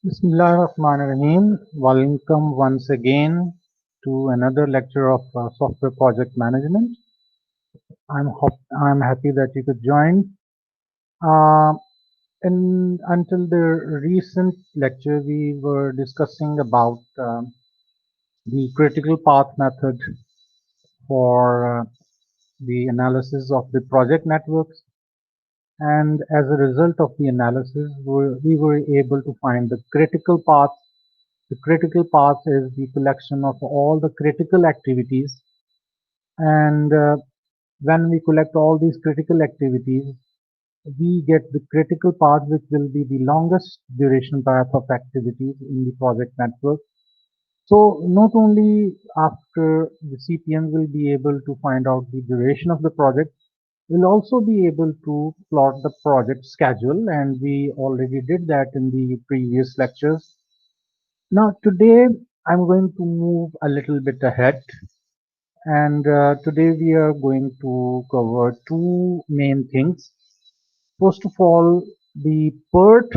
Bismillahirrahmanirrahim. Welcome once again to another lecture of software project management. I'm happy that you could join. Uh, and until the recent lecture, we were discussing about the critical path method for the analysis of the project networks. And as a result of the analysis, we were able to find the critical path. The critical path is the collection of all the critical activities, and when we collect all these critical activities, we get the critical path, which will be the longest duration path of activities in the project network. So not only after the CPM will be able to find out the duration of the project, we'll also be able to plot the project schedule, and we already did that in the previous lectures. Now today I'm going to move a little bit ahead, and today we are going to cover two main things. First of all, the PERT.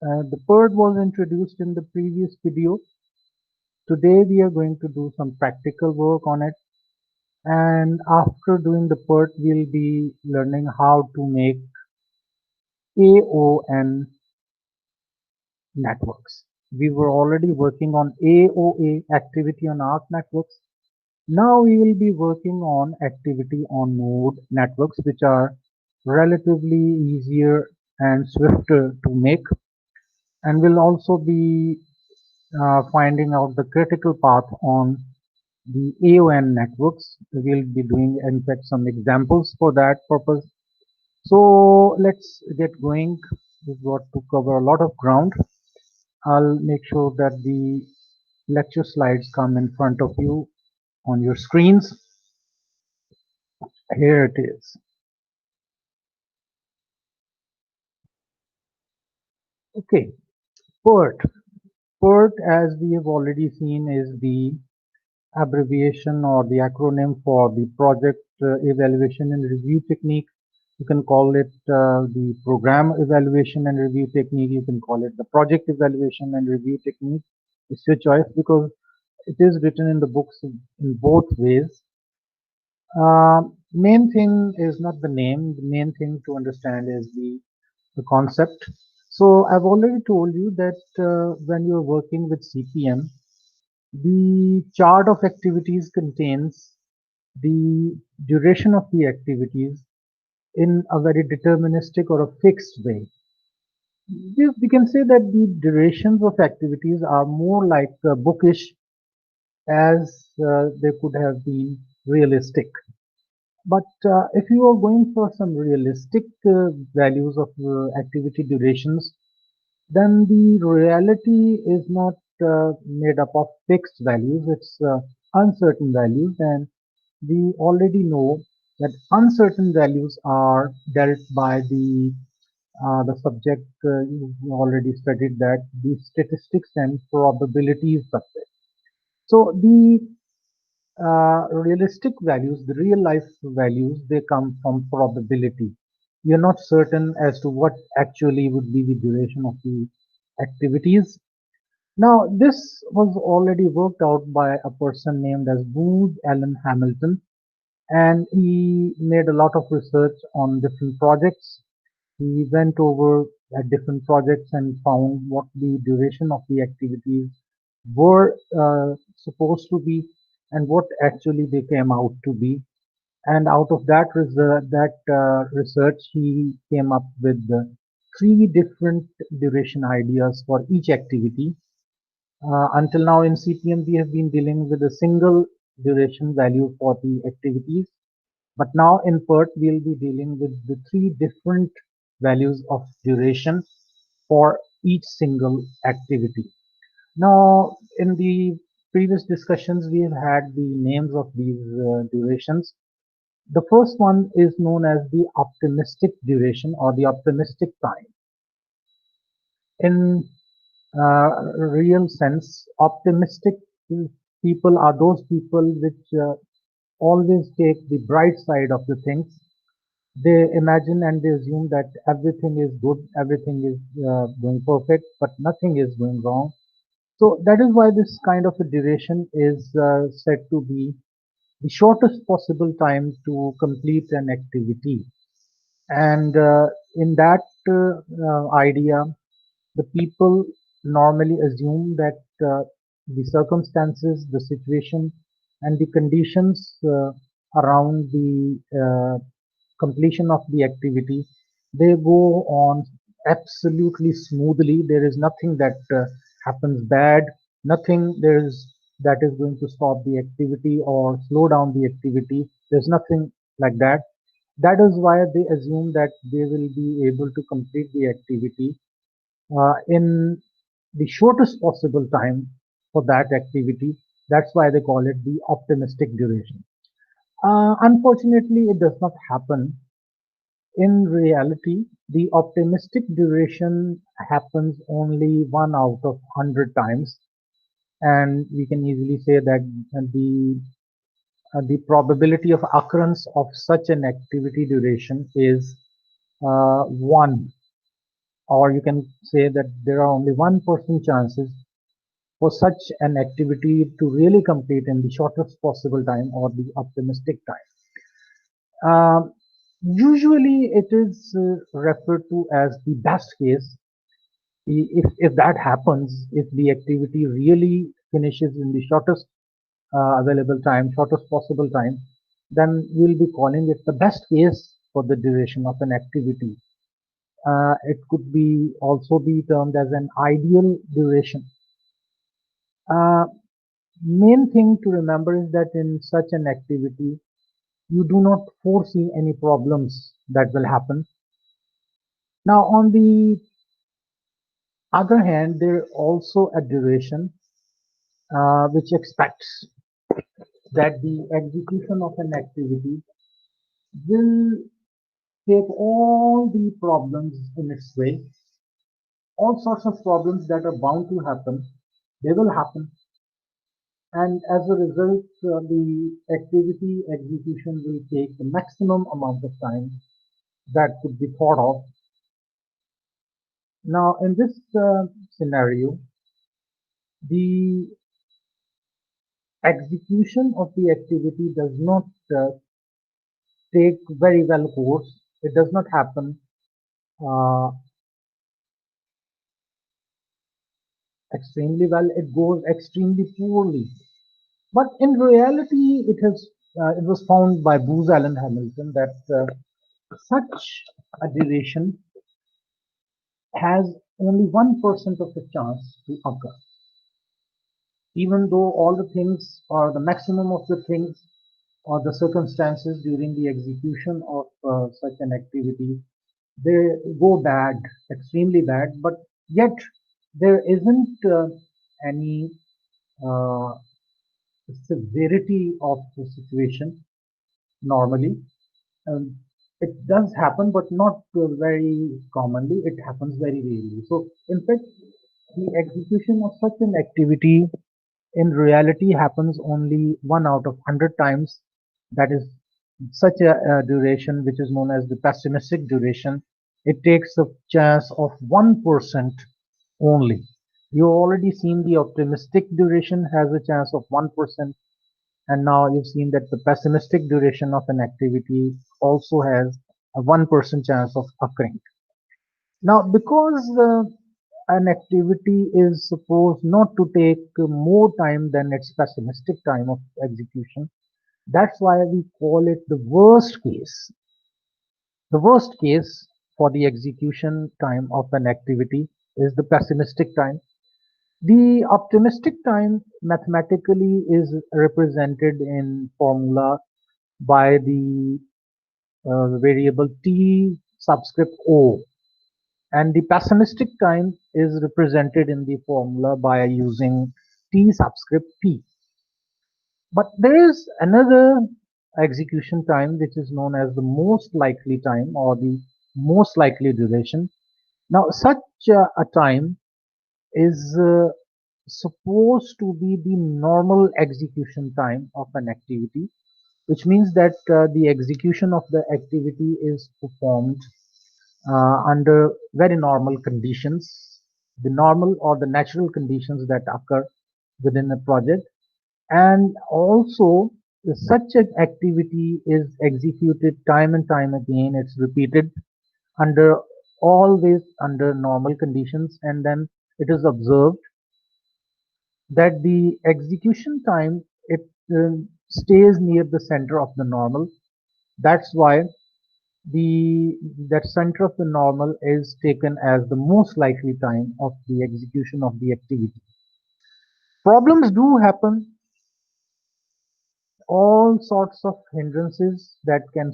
The PERT was introduced in the previous video. Today we are going to do some practical work on it, and after doing the PERT, we'll be learning how to make AON networks. We were already working on AOA, activity on arc networks. Now we will be working on activity on node networks, which are relatively easier and swifter to make. And we'll also be finding out the critical path on the AON networks. We'll be doing, in fact, some examples for that purpose. So let's get going. We've got to cover a lot of ground. I'll make sure that the lecture slides come in front of you on your screens. Here it is. Okay, PERT. PERT, as we have already seen, is the abbreviation or the acronym for the project evaluation and review technique. You can call it the program evaluation and review technique. You can call it the project evaluation and review technique. It's your choice because it is written in the books in both ways. Main thing is not the name. The main thing to understand is the concept. So I've already told you that when you're working with CPM, the chart of activities contains the duration of the activities in a very deterministic or a fixed way. We can say that the durations of activities are more like bookish as they could have been realistic. But if you are going for some realistic values of activity durations, then the reality is not made up of fixed values, it's uncertain values, and we already know that uncertain values are dealt by the subject. You already studied that, the statistics and probabilities subject. So the realistic values, the real life values, they come from probability. You're not certain as to what actually would be the duration of the activities. Now, this was already worked out by a person named as Booz Allen Hamilton, and he made a lot of research on different projects. He went over at different projects and found what the duration of the activities were supposed to be and what actually they came out to be. And out of that research, he came up with three different duration ideas for each activity. Until now in CPM, we have been dealing with a single duration value for the activities. But now in PERT, we'll be dealing with the three different values of duration for each single activity. Now, in the previous discussions, we have had the names of these durations. The first one is known as the optimistic duration or the optimistic time. In real sense, optimistic people are those people which always take the bright side of the things. They imagine and they assume that everything is good, everything is going perfect, but nothing is going wrong. So that is why this kind of a duration is said to be the shortest possible time to complete an activity. And in that idea, the people normally assume that the circumstances, the situation, and the conditions around the completion of the activity, they go on absolutely smoothly. There is nothing that happens bad, nothing there is that is going to stop the activity or slow down the activity. There's nothing like that. That is why they assume that they will be able to complete the activity in the shortest possible time for that activity. That's why they call it the optimistic duration. Unfortunately, it does not happen. In reality, the optimistic duration happens only 1 out of 100 times, and we can easily say that the probability of occurrence of such an activity duration is 1, or you can say that there are only 1% chances for such an activity to really complete in the shortest possible time or the optimistic time. Usually, it is referred to as the best case. If that happens, if the activity really finishes in the shortest available time, shortest possible time, then we'll be calling it the best case for the duration of an activity. It could be also be termed as an ideal duration. Uh, Main thing to remember is that in such an activity, you do not foresee any problems that will happen. Now, on the other hand, there also a duration which expects that the execution of an activity will take all the problems in its way. All sorts of problems that are bound to happen, they will happen. And as a result, the activity execution will take the maximum amount of time that could be thought of. Now, in this scenario, the execution of the activity does not uh, take very well course. It does not happen uh, extremely well. It goes extremely poorly. But in reality, it was found by Booz Allen Hamilton that such a duration has only 1% of a chance to occur. Even though all the things or the maximum of the things or the circumstances during the execution of such an activity, they go bad, extremely bad, but yet there isn't any uh, severity of the situation normally. Um, it does happen, but not very commonly. It happens very rarely. So, in fact, the execution of such an activity in reality happens only 1 out of 100 times. That is such a duration, which is known as the pessimistic duration. It takes a chance of 1% only. You already seen the optimistic duration has a chance of 1%, and now you've seen that the pessimistic duration of an activity also has a 1% chance of occurring. Now, because an activity is supposed not to take more time than its pessimistic time of execution, that's why we call it the worst case. The worst case for the execution time of an activity is the pessimistic time. The optimistic time mathematically is represented in formula by the variable t subscript O, and the pessimistic time is represented in the formula by using t subscript p. But there is another execution time which is known as the most likely time or the most likely duration. Now, such a time is supposed to be the normal execution time of an activity, which means that the execution of the activity is performed under very normal conditions, the normal or the natural conditions that occur within a project. And also, such an activity is executed time and time again. It's repeated under always under normal conditions, and then it is observed that the execution time it stays near the center of the normal. That's why the that center of the normal is taken as the most likely time of the execution of the activity. Problems do happen, all sorts of hindrances that can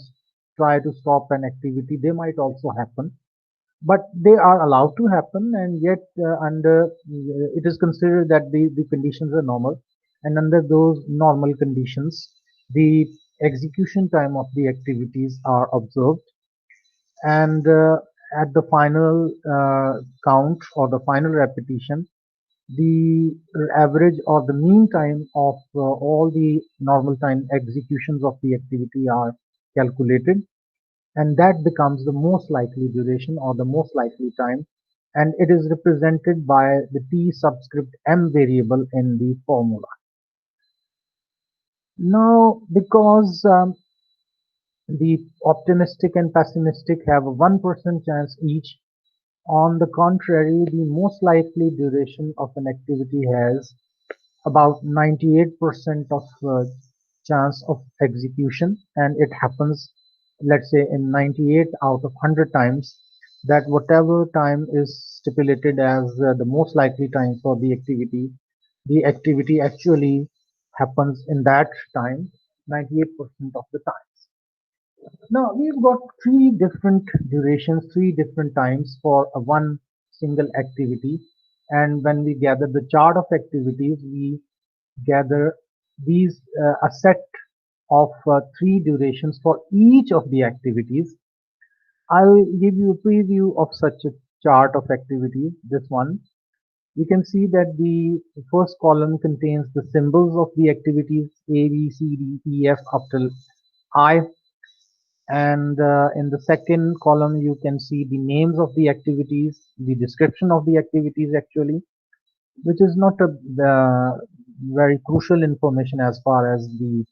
try to stop an activity, they might also happen, but they are allowed to happen, and yet under it is considered that the conditions are normal, and under those normal conditions the execution time of the activities are observed, and at the final count or the final repetition, the average or the mean time of all the normal time executions of the activity are calculated, and that becomes the most likely duration or the most likely time, and it is represented by the t subscript m variable in the formula. Now, because the optimistic and pessimistic have a 1% chance each, on the contrary, the most likely duration of an activity has about 98% of chance of execution, and it happens, let's say, in 98 out of 100 times, that whatever time is stipulated as the most likely time for the activity actually happens in that time 98% of the time. Now we've got three different durations, three different times for a one single activity, and when we gather the chart of activities, we gather these a set of three durations for each of the activities. I'll give you a preview of such a chart of activities. This one, you can see that the first column contains the symbols of the activities A, B, C, D, E, F up till I, and in the second column you can see the names of the activities, the description of the activities actually, which is not a very crucial information as far as the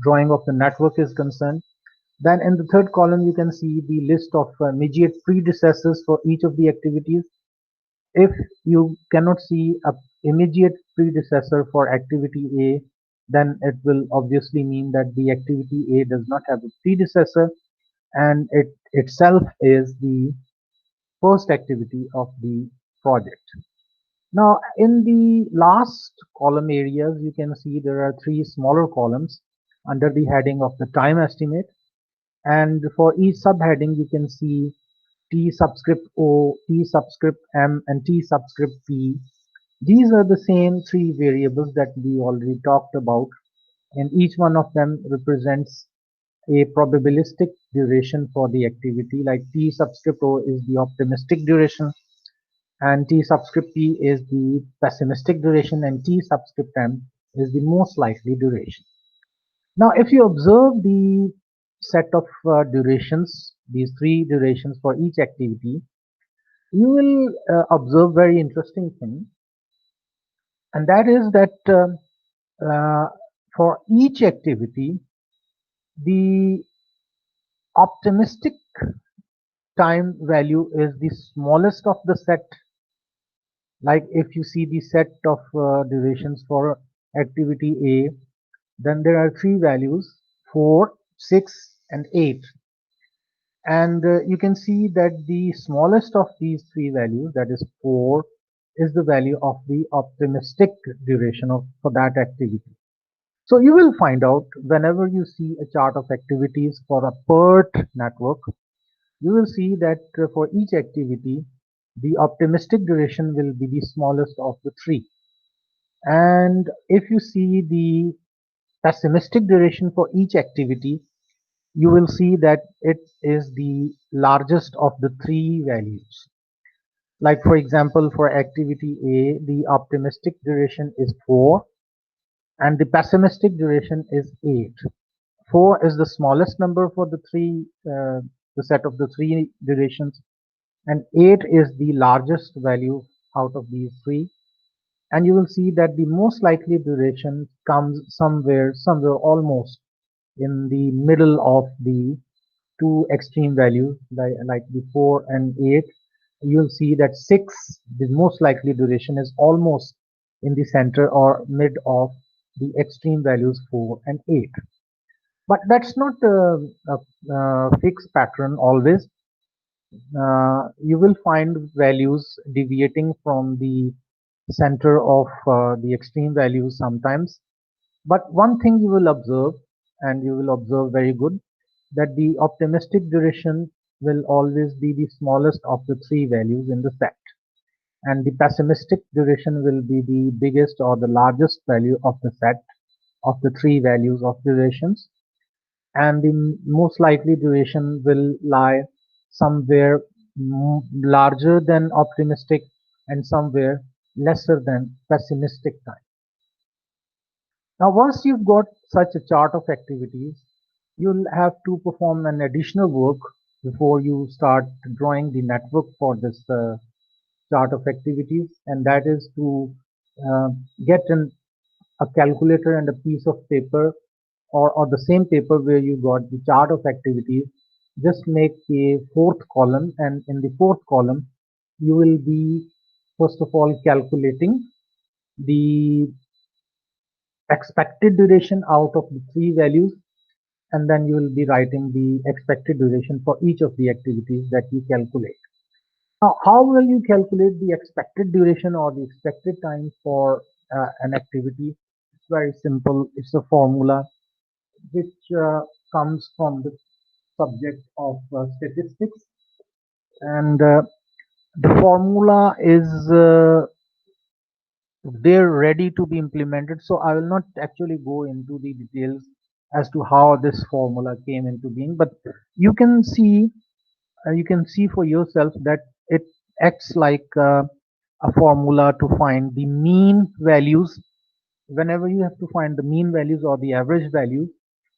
drawing of the network is concerned. Then in the third column you can see the list of immediate predecessors for each of the activities. If you cannot see a immediate predecessor for activity A, then it will obviously mean that the activity A does not have a predecessor, and it itself is the first activity of the project. Now, in the last column areas, you can see there are three smaller columns under the heading of the time estimate. And for each subheading, you can see T subscript O, T subscript M, and T subscript P. These are the same three variables that we already talked about, and each one of them represents a probabilistic duration for the activity. Like T subscript O is the optimistic duration, and T subscript P is the pessimistic duration, and T subscript M is the most likely duration. Now, if you observe the set of durations, these three durations for each activity, you will observe very interesting thing, and that is that for each activity, the optimistic time value is the smallest of the set. Like if you see the set of durations for activity A, then there are three values, 4, 6, and 8. And you can see that the smallest of these three values, that is 4, is the value of the optimistic duration for that activity. So you will find out whenever you see a chart of activities for a PERT network, you will see that for each activity, the optimistic duration will be the smallest of the three. And if you see the pessimistic duration for each activity, you will see that it is the largest of the three values. Like for example, for activity A, the optimistic duration is 4 and the pessimistic duration is 8. 4 is the smallest number for the set of the three durations, and 8 is the largest value out of these three. And you will see that the most likely duration comes somewhere almost in the middle of the two extreme values, like the 4 and 8. You'll see that 6, the most likely duration, is almost in the center or mid of the extreme values 4 and 8. But that's not a fixed pattern always. You will find values deviating from the center of the extreme values sometimes. But one thing you will observe, and you will observe very good, that the optimistic duration will always be the smallest of the three values in the set, and the pessimistic duration will be the biggest or the largest value of the set of the three values of durations, and the most likely duration will lie somewhere larger than optimistic and somewhere lesser than pessimistic time. Now, once you've got such a chart of activities, you'll have to perform an additional work before you start drawing the network for this chart of activities, and that is to uh, get a calculator and a piece of paper, or the same paper where you got the chart of activities. Just make a fourth column, and in the fourth column, you will be first of all calculating the expected duration out of the three values, and then you will be writing the expected duration for each of the activities that you calculate. Now, how will you calculate the expected duration or the expected time for an activity? It's very simple. It's a formula which comes from the subject of statistics, and the formula is they're ready to be implemented. So I will not actually go into the details as to how this formula came into being, but you can see you can see for yourself that it acts like a formula to find the mean values. Whenever you have to find the mean values or the average values,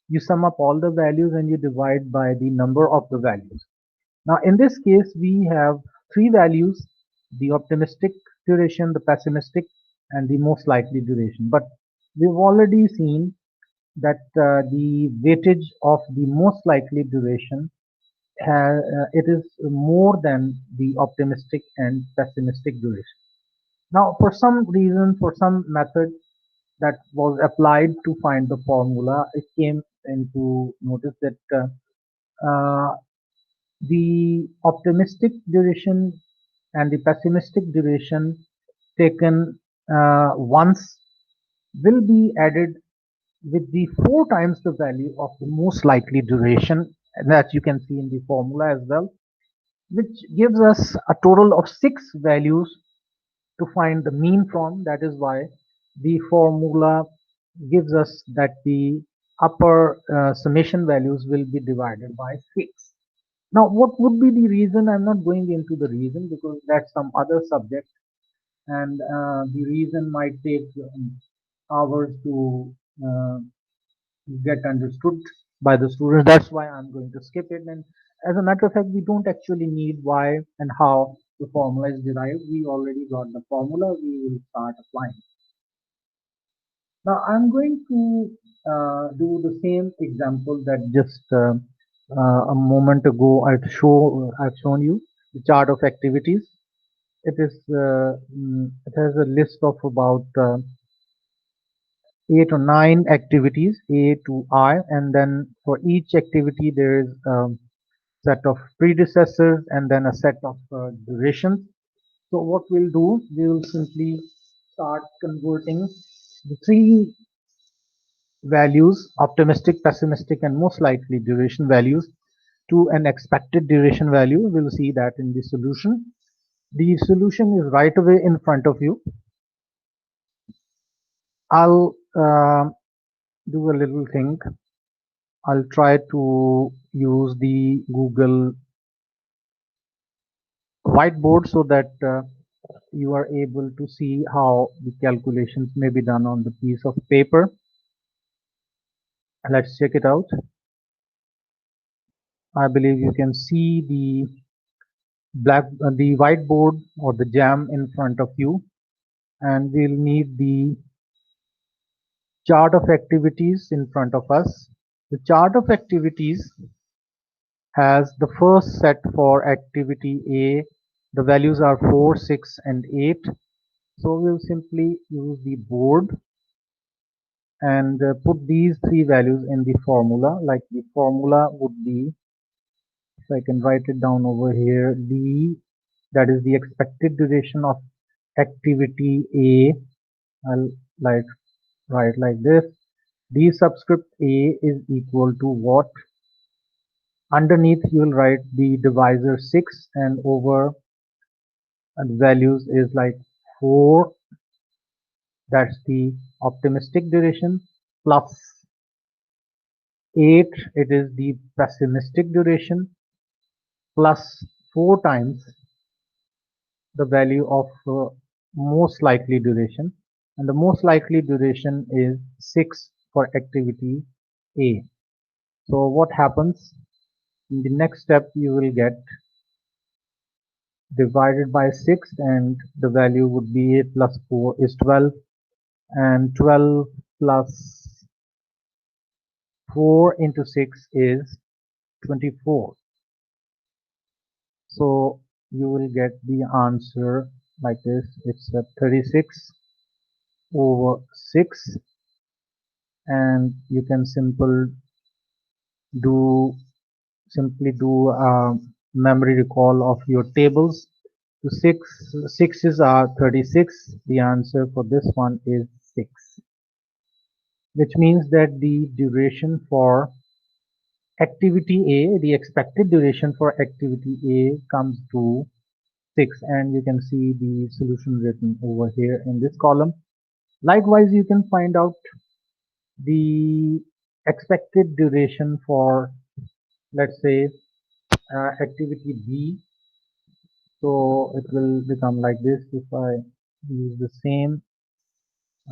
you sum up all the values and you divide by the number of the values. Now, in this case, we have three values: the optimistic duration, the pessimistic, and the most likely duration. But we've already seen that the weightage of the most likely duration it is more than the optimistic and pessimistic duration. Now, for some reason, for some method that was applied to find the formula, it came into notice that uh, the optimistic duration and the pessimistic duration taken once will be added with the 4 times the value of the most likely duration, and that you can see in the formula as well, which gives us a total of 6 values to find the mean from. That is why the formula gives us that the upper summation values will be divided by 6. Now, what would be the reason? I'm not going into the reason because that's some other subject, and the reason might take hours to get understood by the students. That's why I'm going to skip it. And as a matter of fact, we don't actually need why and how the formula is derived. We already got the formula. We will start applying. Now I'm going to do the same example that just a moment ago I've shown you the chart of activities. It has a list of about 8 or 9 activities, A to I, and then for each activity there is a set of predecessors and then a set of durations. So what we'll do, we will simply start converting the three values, optimistic, pessimistic, and most likely duration values, to an expected duration value. We'll see that in the solution. The solution is right away in front of you. I'll do a little thing. I'll try to use the Google whiteboard so that you are able to see how the calculations may be done on the piece of paper. Let's check it out. I believe you can see the whiteboard or the jam in front of you, and we'll need the chart of activities in front of us. The chart of activities has the first set for activity A. The values are 4, 6, and 8. So we'll simply use the board and put these three values in the formula. Like the formula would be, so I can write it down over here, D, that is the expected duration of activity A. I'll like write like this. D subscript A is equal to what? Underneath you will write the divisor 6 and over values is like 4, that's the optimistic duration, plus 8, it is the pessimistic duration, plus 4 times the value of most likely duration, and the most likely duration is 6 for activity A. So what happens in the next step, you will get divided by 6 and the value would be 8 plus 4 is 12, and 12 plus 4 into 6 is 24. So you will get the answer like this. It's 36 over 6, and you can do simply do a memory recall of your tables. So 6's are 36. The answer for this one is 6, which means that the duration for activity A, the expected duration for activity A comes to 6, and you can see the solution written over here in this column. Likewise, you can find out the expected duration for, let's say, activity B. So it will become like this. If I use the same,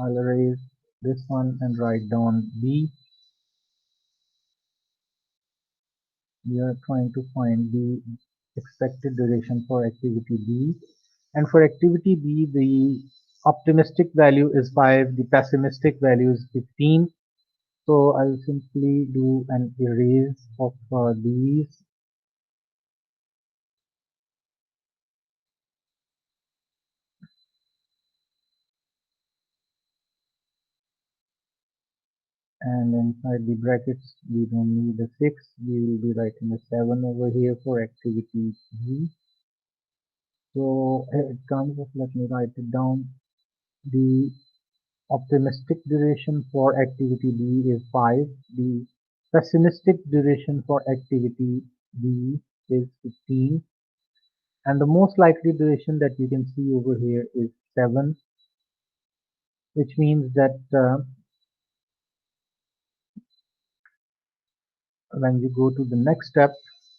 I'll erase this one and write down B. We are trying to find the expected duration for activity B, and for activity B the optimistic value is 5, the pessimistic value is 15. So I'll simply do an erase of these, and inside the brackets we don't need a 6, we will be writing a 7 over here for activity B. So here it comes, let me write it down. The optimistic duration for activity B is 5. The pessimistic duration for activity B is 15. And the most likely duration that you can see over here is 7, which means that when you go to the next step,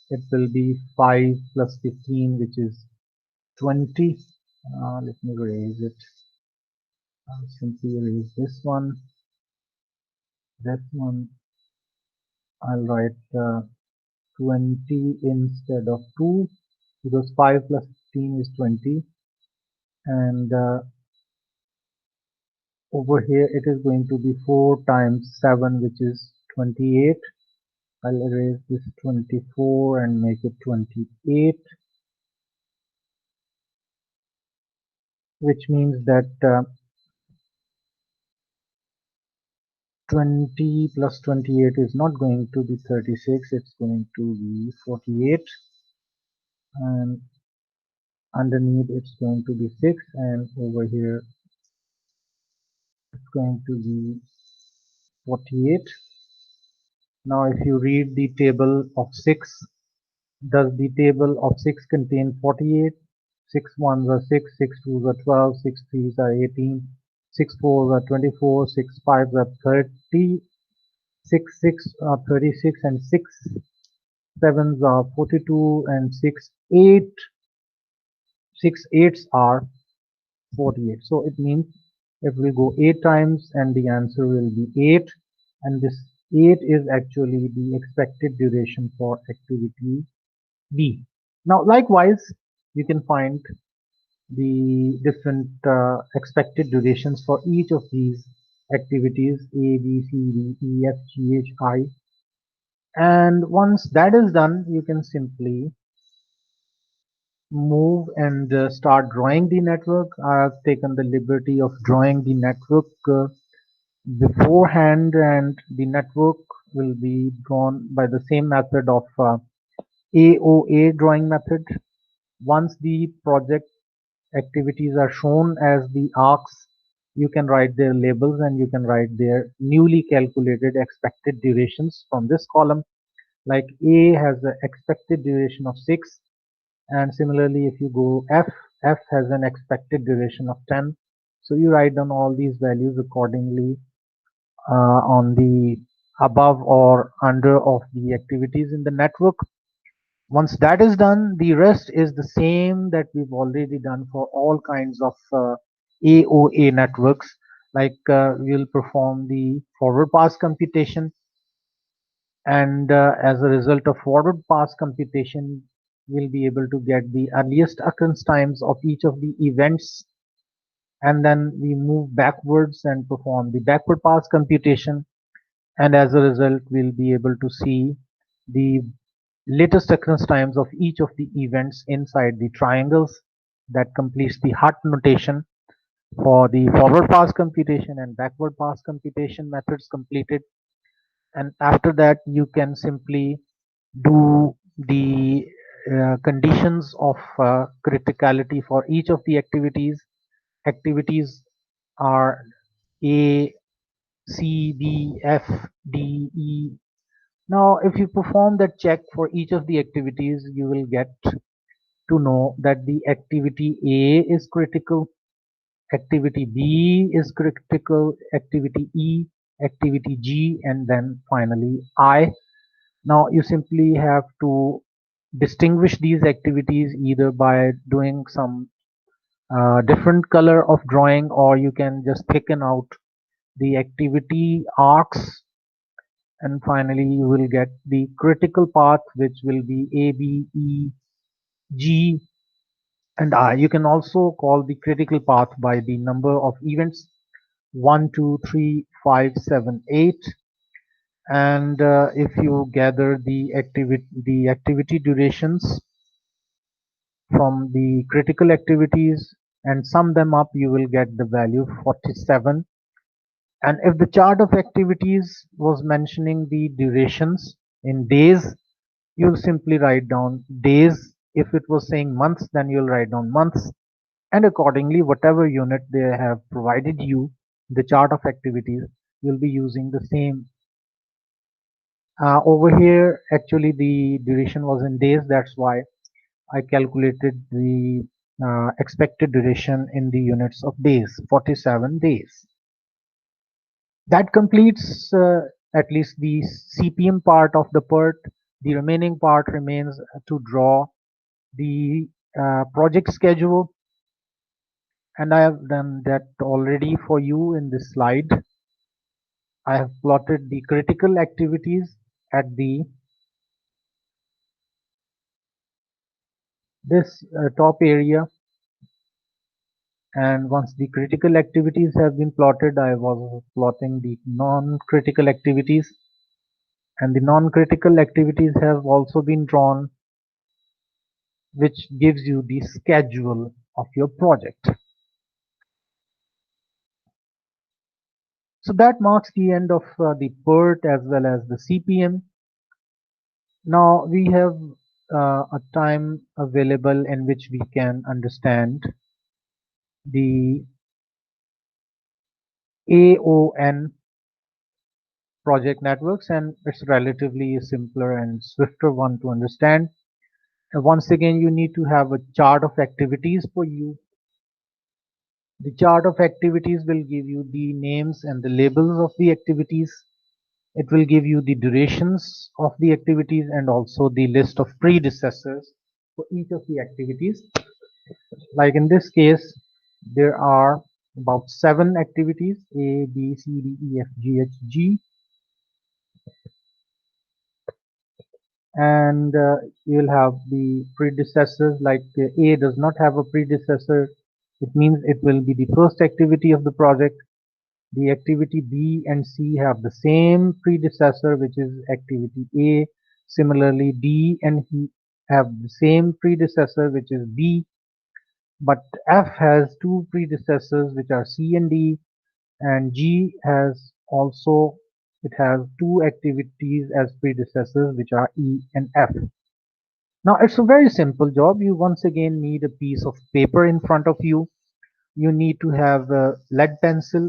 it will be 5 plus 15, which is 20. Let me erase it. I'll simply erase this one, that one. I'll write 20 instead of 2, because 5 plus 15 is 20, and over here it is going to be 4 times 7, which is 28. I'll erase this 24 and make it 28, which means that 20 plus 28 is not going to be 36, it's going to be 48, and underneath it's going to be 6, and over here it's going to be 48. Now if you read the table of 6, does the table of 6 contain 48? 6 ones are 6, 6 twos are 12, 6 threes are 18, 6 fours are 24, 6 fives are 30, 6 six are 36, and 6 sevens are 42, and 6 eights are 48. So it means if we go 8 times and the answer will be 8, and this 8 is actually the expected duration for activity B. Now, likewise, you can find the different expected durations for each of these activities A, B, C, D, E, F, G, H, I. And once that is done, you can simply move and start drawing the network. I've taken the liberty of drawing the network beforehand, and the network will be drawn by the same method of AOA drawing method. Once the project activities are shown as the arcs, you can write their labels and you can write their newly calculated expected durations from this column. Like A has an expected duration of 6, and similarly if you go F has an expected duration of 10. So you write down all these values accordingly on the above or under of the activities in the network. Once that is done, the rest is the same that we've already done for all kinds of AOA networks. Like we'll perform the forward pass computation, and as a result of forward pass computation, we'll be able to get the earliest occurrence times of each of the events, and then we move backwards and perform the backward pass computation, and as a result we'll be able to see the latest occurrence times of each of the events inside the triangles. That completes the HUT notation for the forward pass computation and backward pass computation methods completed. And after that you can simply do the conditions of criticality for each of the activities. Activities are A, C, D, F, D, E. Now, if you perform that check for each of the activities, you will get to know that the activity A is critical, activity B is critical, activity E, activity G, and then finally I. Now, you simply have to distinguish these activities either by doing some different color of drawing, or you can just thicken out the activity arcs, and finally you will get the critical path, which will be A, B, E, G, and I. You can also call the critical path by the number of events 1, 2, 3, 5, 7, 8. And if you gather the activity durations from the critical activities and sum them up, you will get the value 47. And if the chart of activities was mentioning the durations in days, you'll simply write down days. If it was saying months, then you'll write down months. And accordingly, whatever unit they have provided you, the chart of activities, you'll be using the same. Over here, actually, the duration was in days. That's why I calculated the expected duration in the units of days, 47 days. That completes at least the CPM part of the PERT. The remaining part remains to draw the project schedule, and I have done that already for you in this slide. I have plotted the critical activities at the this top area, and once the critical activities have been plotted, I was plotting the non-critical activities, and the non-critical activities have also been drawn, which gives you the schedule of your project. So that marks the end of the PERT as well as the CPM. Now we have a time available in which we can understand the AON project networks, and it's relatively simpler and swifter one to understand. Once again, you need to have a chart of activities for you. The chart of activities will give you the names and the labels of the activities. It will give you the durations of the activities and also the list of predecessors for each of the activities. Like in this case, there are about 7 activities A, B, C, D, E, F, G, H, G. and you'll have the predecessors like A does not have a predecessor. It means it will be the first activity of the project. The activity B and C have the same predecessor, which is activity A. Similarly, D and E have the same predecessor, which is B. But F has two predecessors, which are C and D, and G has also it has two activities as predecessors, which are E and F. Now it's a very simple job. You once again need a piece of paper in front of you. You need to have a lead pencil,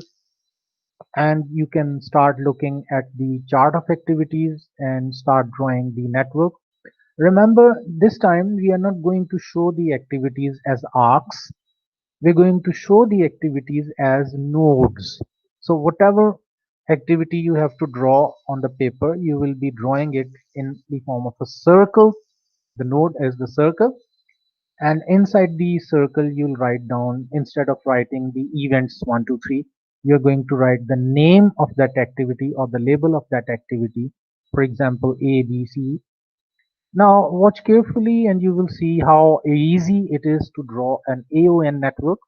and you can start looking at the chart of activities and start drawing the network. Remember, this time we are not going to show the activities as arcs. We're going to show the activities as nodes. So whatever activity you have to draw on the paper, you will be drawing it in the form of a circle. The node is the circle, and inside the circle you'll write down, instead of writing the events 1 2 3, you're going to write the name of that activity or the label of that activity, for example A B C. Now watch carefully and you will see how easy it is to draw an AON network.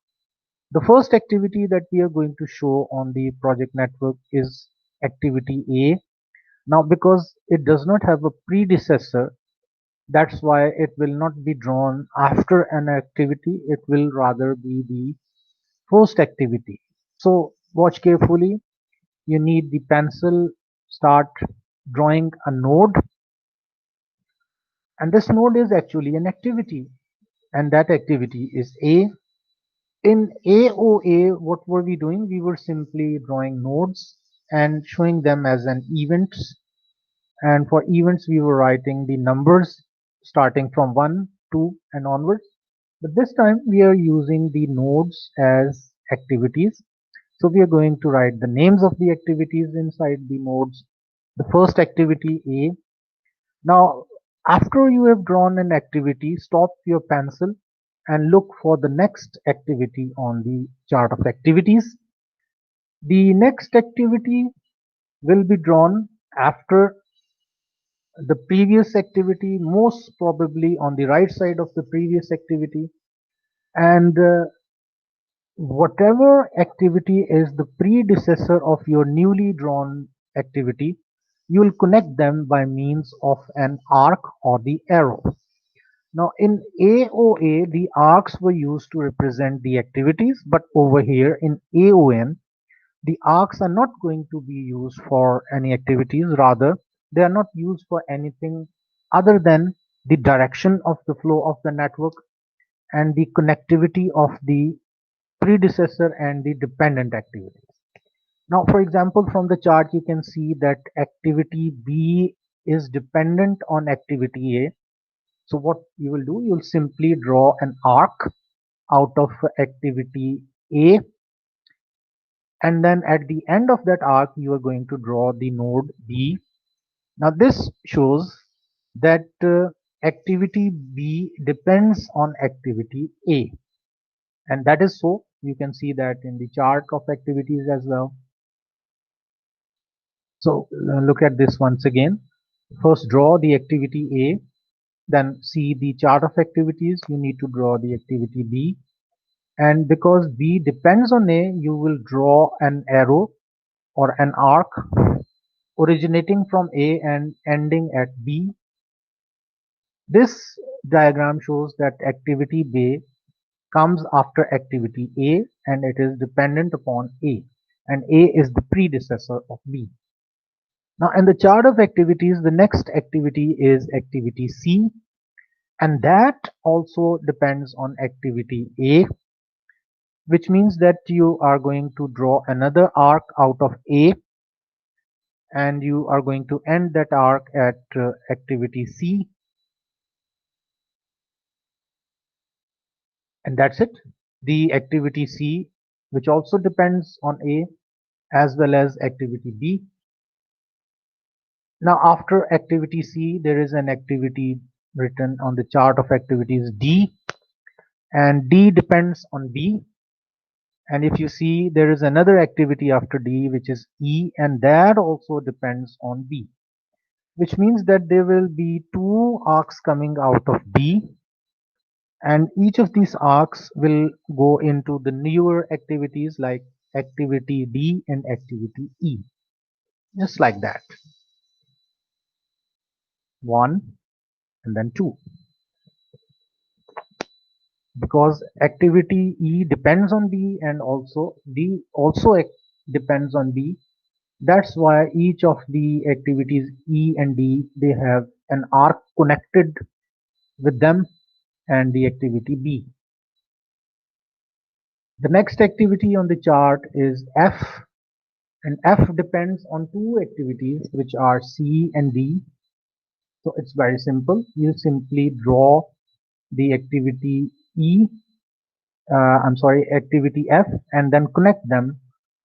The first activity that we are going to show on the project network is activity A. Now because it does not have a predecessor, that's why it will not be drawn after an activity, it will rather be the first activity. So watch carefully, you need the pencil, start drawing a node, and this node is actually an activity, and that activity is A. In AOA, what were we doing? We were simply drawing nodes and showing them as an events, and for events we were writing the numbers starting from 1 2 and onwards. But this time we are using the nodes as activities. So we are going to write the names of the activities inside the nodes. The first activity A. Now after you have drawn an activity, stop your pencil and look for the next activity on the chart of activities. The next activity will be drawn after the previous activity, most probably on the right side of the previous activity, and whatever activity is the predecessor of your newly drawn activity, you will connect them by means of an arc or the arrow. Now in AOA, the arcs were used to represent the activities, but over here in AON, the arcs are not going to be used for any activities, rather they are not used for anything other than the direction of the flow of the network and the connectivity of the predecessor and the dependent activities. Now for example, from the chart you can see that activity B is dependent on activity A. So what you will do, you'll simply draw an arc out of activity A, and then at the end of that arc you are going to draw the node B. Now this shows that activity B depends on activity A, and that is so. You can see that in the chart of activities as well. So look at this once again. First draw the activity A, then see the chart of activities. You need to draw the activity B, and because B depends on A, you will draw an arrow or an arc originating from A and ending at B. This diagram shows that activity B comes after activity A and it is dependent upon A, and A is the predecessor of B. Now in the chart of activities, the next activity is activity C, and that also depends on activity A, which means that you are going to draw another arc out of A and you are going to end that arc at activity C, and that's it. The activity C, which also depends on A, as well as activity B. Now after activity C, there is an activity written on the chart of activities D, and D depends on B. And if you see, there is another activity after D, which is E, and that also depends on B. which means that there will be two arcs coming out of B, and each of these arcs will go into the newer activities like activity D and activity E, just like that. 1 and then 2, because activity E depends on B and also D also depends on B. That's why each of the activities E and D, they have an arc connected with them and the activity B. The next activity on the chart is F, and F depends on two activities which are C and D. So it's very simple. You simply draw the activity activity F, and then connect them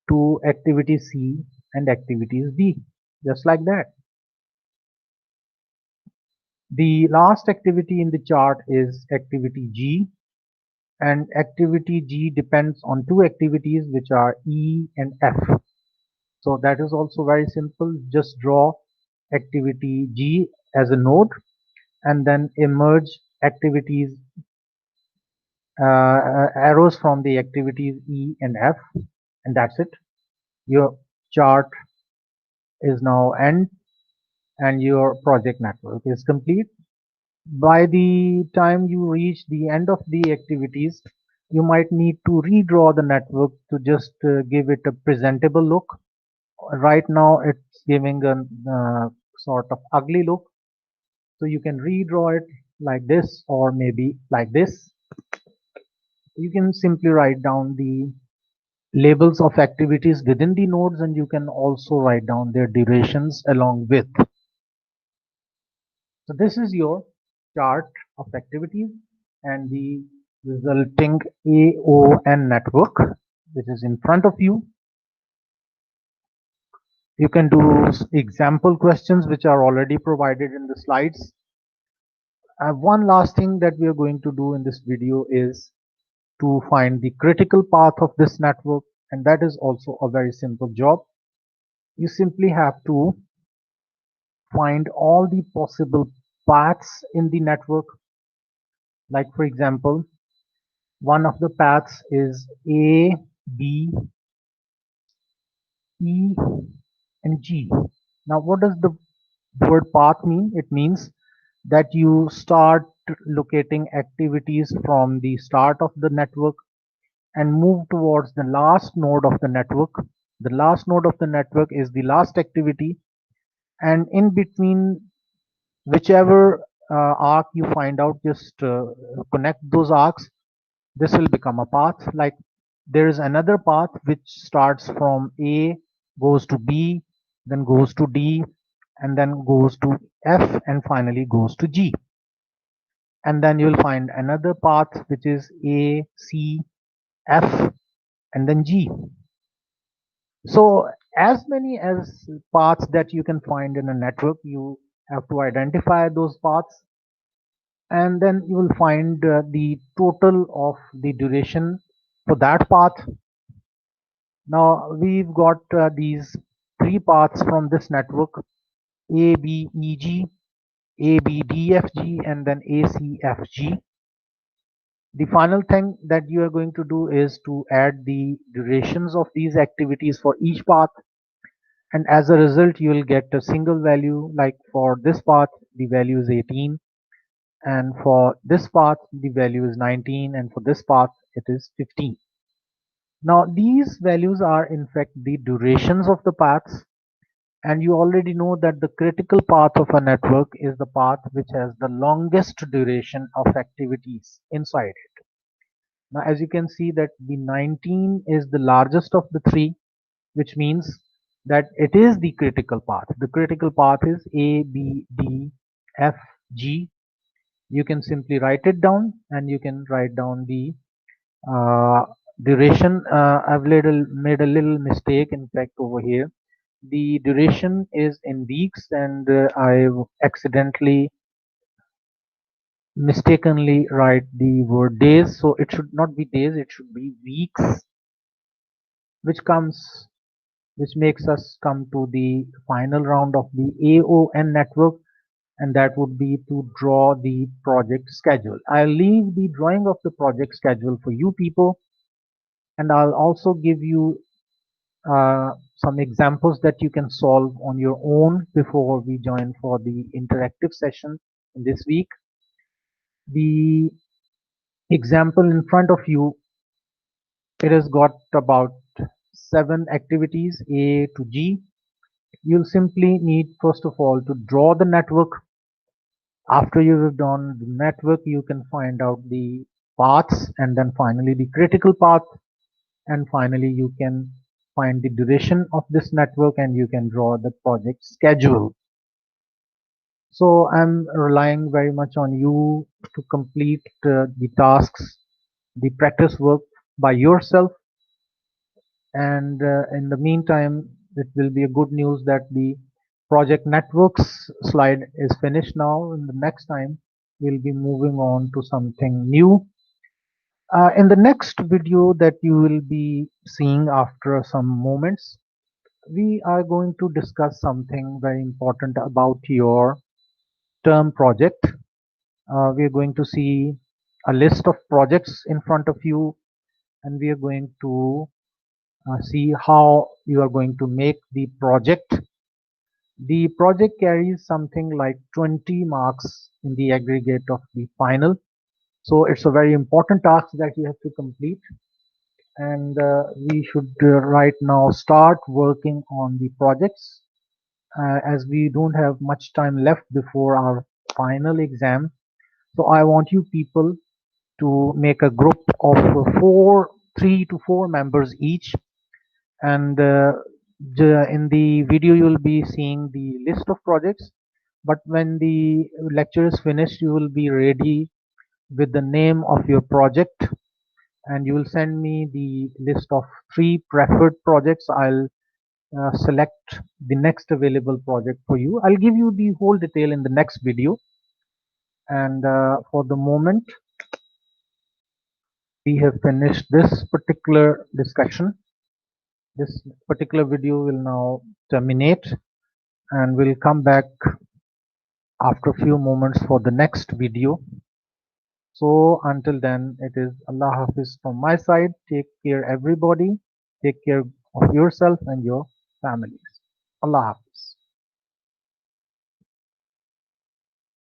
to activity C and activities D, just like that. The last activity in the chart is activity G, and activity G depends on two activities which are E and F. So that is also very simple. Just draw activity G as a node and then emerge activities arrows from the activities E and F, and that's it. Your chart is now end and your project network is complete. By the time you reach the end of the activities, you might need to redraw the network to just give it a presentable look. Right now it's giving a sort of ugly look, so you can redraw it like this or maybe like this. You can simply write down the labels of activities within the nodes, and you can also write down their durations along with. So this is your chart of activities and the resulting AON network, which is in front of you. You can do example questions which are already provided in the slides. One last thing that we are going to do in this video is to find the critical path of this network, and that is also a very simple job. You simply have to find all the possible paths in the network. Like for example, one of the paths is A, B, E, and G. Now what does the word path mean? It means that you start locating activities from the start of the network and move towards the last node of the network. The last node of the network is the last activity, and in between whichever arc you find out, just connect those arcs. This will become a path. Like there is another path which starts from A, goes to B, then goes to D, and then goes to F, and finally goes to G. And then you'll find another path which is A, C, F, and then G. So as many as paths that you can find in a network, you have to identify those paths, and then you will find the total of the duration for that path. Now we've got these three paths from this network: A, B, E, G, A, B, D, F, G, and then A, C, F, G. The final thing that you are going to do is to add the durations of these activities for each path, and as a result you will get a single value. Like for this path the value is 18, and for this path the value is 19, and for this path it is 15. Now these values are in fact the durations of the paths, and you already know that the critical path of a network is the path which has the longest duration of activities inside it. Now as you can see that the 19 is the largest of the three, which means that it is the critical path. The critical path is A, B, D, F, G. You can simply write it down, and you can write down the uh, duration. I've made a little mistake in fact over here. The duration is in weeks, and I've accidentally mistakenly write the word days, so it should not be days, it should be weeks, which comes which makes us come to the final round of the AON network, and that would be to draw the project schedule. I'll leave the drawing of the project schedule for you people, and I'll also give you some examples that you can solve on your own before we join for the interactive session in this week. The example in front of you, it has got about 7 activities A to G. You'll simply need first of all to draw the network. After you have done the network, you can find out the paths, and then finally the critical path, and finally you can find the duration of this network, and you can draw the project schedule. So I'm relying very much on you to complete the tasks, the practice work by yourself. And in the meantime, it will be a good news that the project networks slide is finished now. In the next time, we'll be moving on to something new. In the next video that you will be seeing after some moments, we are going to discuss something very important about your term project. We are going to see a list of projects in front of you, and we are going to see how you are going to make the project. The project carries something like 20 marks in the aggregate of the final. So it's a very important task that you have to complete. And we should right now start working on the projects as we don't have much time left before our final exam. So I want you people to make a group of 3 to 4 members each, and in the video you'll be seeing the list of projects, but when the lecture is finished you will be ready with the name of your project, and you will send me the list of 3 preferred projects. I'll select the next available project for you. I'll give you the whole detail in the next video, and for the moment we have finished this particular discussion. This particular video will now terminate, and we'll come back after a few moments for the next video. So until then, it is Allah Hafiz from my side. Take care everybody. Take care of yourself and your families. Allah Hafiz.